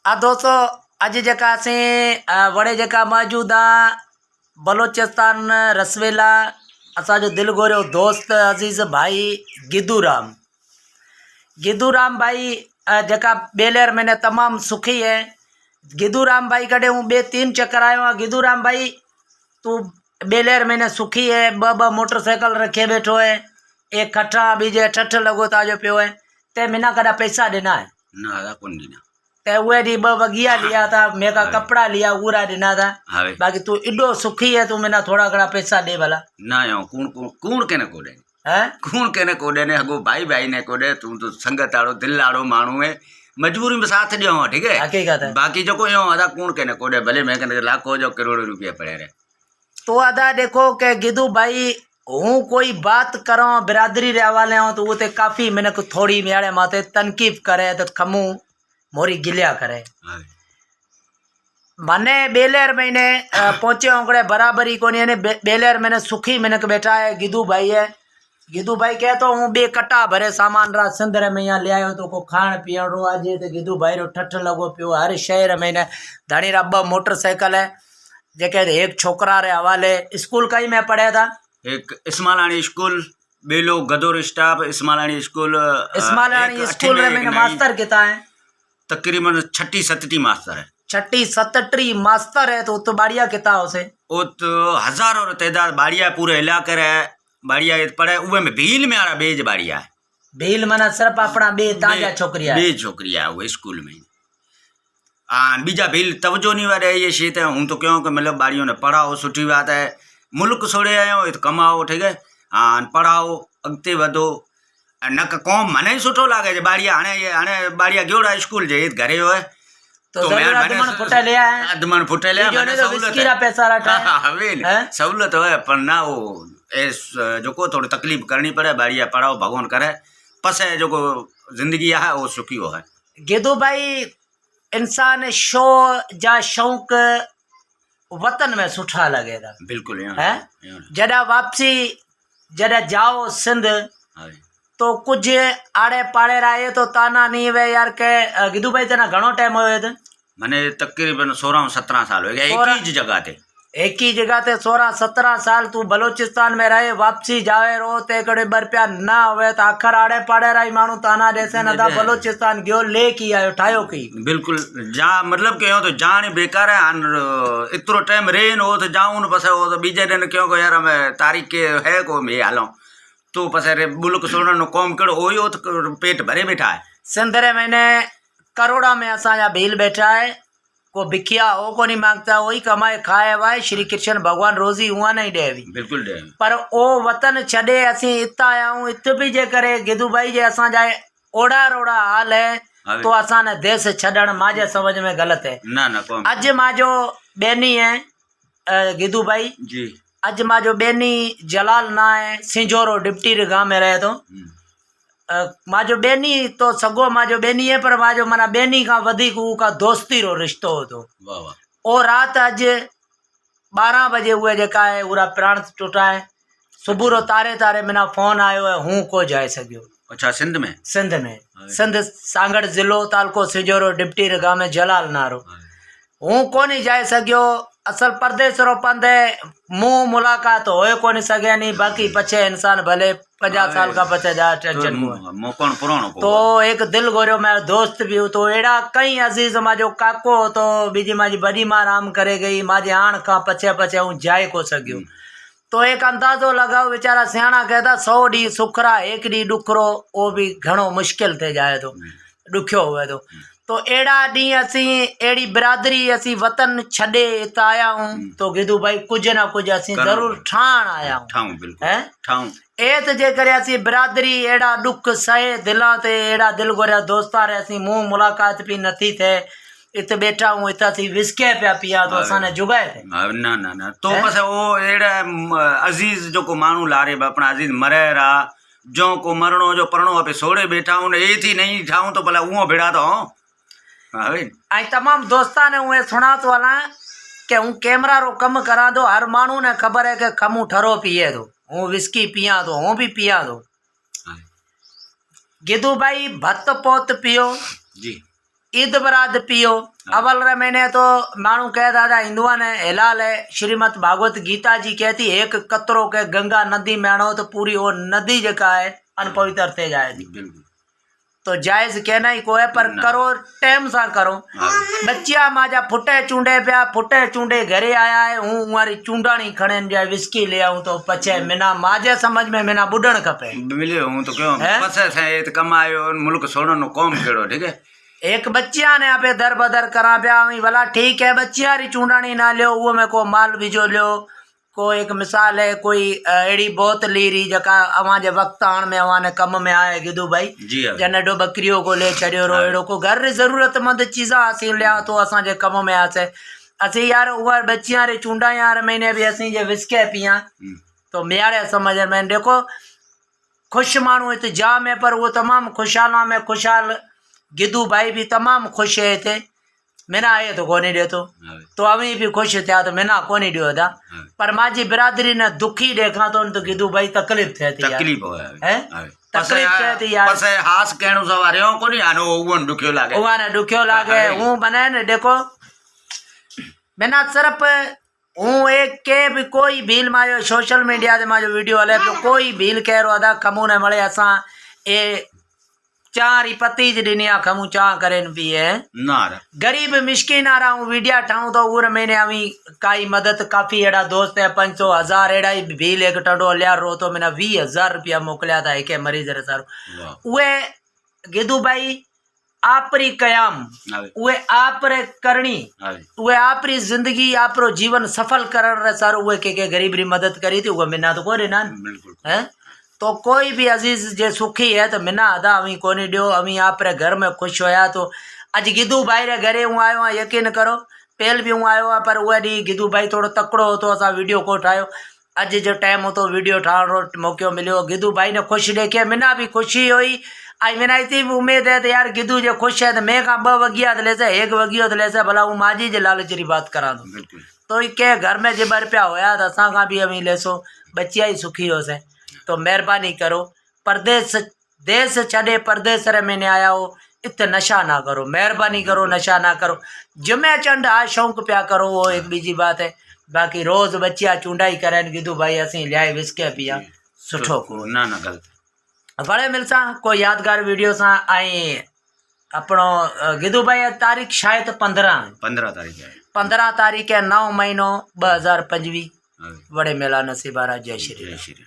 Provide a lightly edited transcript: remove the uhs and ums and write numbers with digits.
दोस्तों अज जेका असें वड़े जेका मौजूद बलोचिस्तान रसवेला असांजो दिल गोरियो दोस्त अजीज़ भाई गिदूराम भाई जेका बेलेर मैंने तमाम सुखी है। गिदूराम भाई कड़े हूँ 2-3 चक्कर आयो हाँ। गिदूराम भाई तू बेलेर मैंने सुखी है, ब मोटरसाइकिल रखे बैठो है, एक खट्टा बीजे ठठ लगो ताजो पियो है। ते मिना कदा पैसा देना है ना आधा कौन दीना ते उहे डी 2 वगिया लिया था, मेरा कपड़ा लिया पूरा देना था। बाकी तू इडो सुखी है, तू मैंने थोड़ा घड़ा पैसा दे भला ना यो कूण कूण कूण केने को दे हैं कूण केने को दे ने अगो भाई भाई ने को दे। तू तो संगत आड़ो दिल आड़ो मानू है, मजबूरी में साथ दियो हो, ठीक है। हकीकत है। बाकी जो को यो आधा कूण केने को दे, भले मैं कने लाखों जो करोड़ों रुपया पड़े रे। तो आधा देखो के गिदू भाई हूँ कोई बात करो बिरादरी रे हवाले हो तो वो ते काफी मैंने को थोड़ी मेरे माते तनकीब करे तो खमू मोरी गिलिया करे। मने बेलेर महीने पहुंचे होंगे बराबरी को नहीं बेलेर मैंने सुखी मैंने को बैठा है गिदू भाई है। गिदू भाई कहते हूँ 2 कट्टा भरे सामान रा सिंधर में यहाँ ले आयो तो को खाण पीण रो आज तो गिदू भाई रो ठठ लगो पियो। हर शहर में धनी रा 2 मोटरसाइकिल है जेके एक छोकरा रे हवाले। स्कूल कहीं में पढ़े था? एक इस्मालानी स्कूल बेलो गदोर स्टाफ इस्मालानी स्कूल रे मैंने मास्टर किता है तकरीबन 6-7 मास्टर है। 6-7 मास्टर है तो बाड़िया किता उसे वो तो हजारों तादाद बाड़िया पूरे इलाके रे बाड़िया पड़े उवे में भील में आरा बेज बाड़िया है। भील मना सिर्फ अपना बे ताजा छोकरिया बे छोकरिया वो स्कूल में बीजा भील तवजो नहीं वाले ये शीत है। हूँ तो क्यों कि मतलब बाड़ियों ने पढ़ाओ सुठी बात है, मुल्क छोड़े आयो तो कमाओ, ठीक है। हाँ पढ़ाओ अगते वधो न कौम मने सुठो लागे बाड़िया हाणे बाड़िया गयोड़ा स्कूल जे घरे हो तो अदमन फुटे ले आए अदमन फुटे ले सहूलत है पर ना वो जो को थोड़ी तकलीफ करनी पड़े। बाड़िया पढ़ाओ भगवान करे पसे जो को जिंदगी है वो सुखी हो है। गिदू भाई इंसान शो जा शौक वतन में सुठा लगे था बिल्कुल है। जड़ा वापसी जड़ा जाओ सिंध तो कुछ आड़े पाड़े रहे तो ताना नहीं वे यार के गिदू भाई तना घणो टाइम होयो थे? मने तकरीबन 16-17 साल हो गया एक ही जगह ते 16-17 साल तू बलोचिस्तान में रहे वापसी जावे रो ते कड़े बरप्या ना हुए तो आखर आड़े पाड़े रही मानू ताना जैसे न था बलोचिस्तान गयो ले की आयो ठायो की बिल्कुल जा मतलब के तो जान बेकार है। इतरो टाइम रेन हो तो जाऊं बस वो तो बीजे दिन क्यों को यार मैं तारीख के है को मैं हालो तो पसे बुलक सोड़न नो कौम कड़ो हो तो पेट भरे बैठा है। सिंधरे मैंने करोड़ा में असा भील बैठा है को भिखिया हो को नहीं मांगता वही कमाए खाए वाए। श्री कृष्ण भगवान रोजी हुआ नहीं देवी बिल्कुल दे पर ओ वतन छड़े असी इत आया हूँ इत भी जे करे गिदू भाई जे असा जाए ओड़ा रोड़ा हाल है तो असा ने देश छड़न माजे समझ में गलत है। ना अज माजो बेनी है गिदू भाई जी अज माजो बेनी जलाल ना है सिंजोरो डिप्टी रे गांव में रहे तो माजो बेनी तो सगो माजो बेनी है पर माजो मना बेनी का वधिक का दोस्ती रो रिश्तो हो तो ओ रात अज 12 बजे हुए जेका है पूरा प्राण टूटा है। सुबह रो तारे तारे मना फोन आयो है हूँ को जाए सको। अच्छा सिंध में सिंध सांगड़ जिलो तालको सिंजोरो डिप्टी रे गांव में जलाल नारो हूँ को नहीं जाए सको। असल परदेश रो पंदे मुँह मुलाकात होए को नहीं सके नहीं बाकी पछे इंसान भले 50 साल का पचे जा तो एक दिल गोरियो मेरा दोस्त भी हो तो एड़ा कई अजीज माजो काको तो बीजी माजी बड़ी मां राम करे गई माजे आण का पचे पचे हूँ जाए को सको। तो एक अंदाजो लगाओ बेचारा सियाणा कहता 100 डी सुखरा 1 डी डुखरो वो भी घणो मुश्किल थे जाए तो दुखियो हुए तो एड़ा डी असी एड़ी बिरादरी असी वतन छड़े इत आया हूँ तो गिदू भाई कुछ ना कुछ असी जरूर ठाण आया हूँ एत जे करे असी बिरादरी एड़ा दुख सहे दिला ते एड़ा दिल गोरिया दोस्ता रे असी मुँह मुलाकात भी नथी थे इत बैठा हूँ इत असी विस्के पे पिया तो असाने जुगाए थे ना तो बस वो एड़ा अजीज जो को मानू लारे अपना अजीज मरे रा जो को मरणो जो परणो पे सोड़े बैठा हूँ ए थी नहीं ठाऊं तो भला वो भिड़ा तो आई तमाम दोस्ता ने उहे सुना तो वाला के हूँ कैमरा रो कम करा दो हर मानू ने खबर है कि खमू ठरो पिए दो हूँ विस्की पिया दो हूँ भी पिया दो। गिदू भाई भत पोत पियो जी ईद बरात पियो अवल रे महीने तो मानू कह दादा हिंदुआ ने हिलाल है। श्रीमद भागवत गीता जी कहती एक कतरो के गंगा नदी में आनो तो पूरी वो नदी जका है अनपवित्र थे जाए थी। बिल्कुल तो जायज कहना ही को है पर करो टाइम सा करो। बच्चिया माजा फुटे चूंडे पिया फुटे चूंडे घरे आया है हूँ हमारी चूंडाणी खड़े जाए विस्की ले आऊं तो पचे मिना माजे समझ में मिना बुढ़न खपे मिले हूँ तो क्यों पसे थे इत कमायो मुल्क छोड़ो नो कौम केड़ो ठीक है। एक बच्चिया ने आपे दर बदर करा पिया भला ठीक है बच्चिया री चूंडाणी ना लियो वो में को माल बीजो लियो को एक मिसाल है कोई अड़ी बहुत ली रही जका अवां जे वक्त आण में अवां ने कम में आए गिदू भाई जी हाँ। जनेडो बकरियों को ले छड़ियो रो एड़ो को घर री जरूरतमंद चीज़ा असीं लिया तो असां जे कम में आसे असीं यार उहा बच्चियां री चूंडा यार महीने भी असीं जे विस्के पिया तो मेरे समझ में देखो खुश मानू हिते जाम है पर वो तमाम खुशहाल में खुशहाल गिदू भाई भी तमाम खुश है हिते मिना आए तो कोनी ॾियो तो अवी भी खुश थिया तो मिना कोनी ॾियो था पर माजी बिरादरी ने दुखी देखा तो तो गिदू भाई तकलीफ थे थी तकलीफ है तकलीफ थे थी यार पसे हास कहणो सवारियो कोनी आनो उवन दुखियो लागे उवाने दुखियो लागे हूं बने ने देखो मिना सिर्फ हूं एक के भी कोई भील मायो सोशल मीडिया ते माजो वीडियो हले तो कोई भील कह रो अदा खमू ने मळे असा ए चार ही पति ज दिनिया खमू चा करेन भी है ना गरीब मिस्किन आ रहा हूँ वीडियो ठाऊं तो उर मैंने अभी काई मदद काफी एड़ा दोस्त है 500 1000 एड़ा ही भील एक टंडो लिया रो तो मैंने 20,000 रुपया मोकलिया था एक मरीज रे सारो वे गिदू भाई आपरी कयाम वे आपरे करनी वे आपरी जिंदगी आपरो जीवन सफल करन रे सारो वे के गरीब री मदद करी थी वो मिना तो कोरे ना है तो कोई भी अजीज जे सुखी है तो मिना अदा अवी कोनी ॾियो अवी आप रे घर में खुश होया तो अज गिदू भाई रे घरे हूँ आयो हाँ यकीन करो पहल भी हूँ आयो हाँ पर उहा डी गिदू भाई थोड़ो तकड़ो हो तो असा वीडियो को ठायो अज जो टाइम हो तो वीडियो ठाण रो मौको मिलो गिदू भाई ने खुश देखे मिना भी खुशी हुई आई मिना इतनी भी उम्मीद है तो यार गिदू जो खुश है तो मैं का 2 वगिया तो लेसे 1 वगियो तो लेसे भला हूँ माजी जे लालच री बात करा दो तो के घर में जे बर पिया होया तो असा का भी अवी लेसो बच्चिया ही सुखी हो से तो मेहरबानी करो परदेश देश छड़े परदेश रे मैंने आया हो इत नशा ना करो मेहरबानी करो नशा ना करो जमे चंड आ शौक प्या करो वो एक बीजी बात है बाकी रोज बच्चिया चूंडाई करें गिदू भाई असी लिया विस्के पिया सुठो को ना ना गलत वड़े मिलसा कोई यादगार वीडियो सा आई अपनो गिदू भाई तारीख शायद 15 तारीख है 9 महीनो 2025 वड़े मेला नसीबारा जय श्री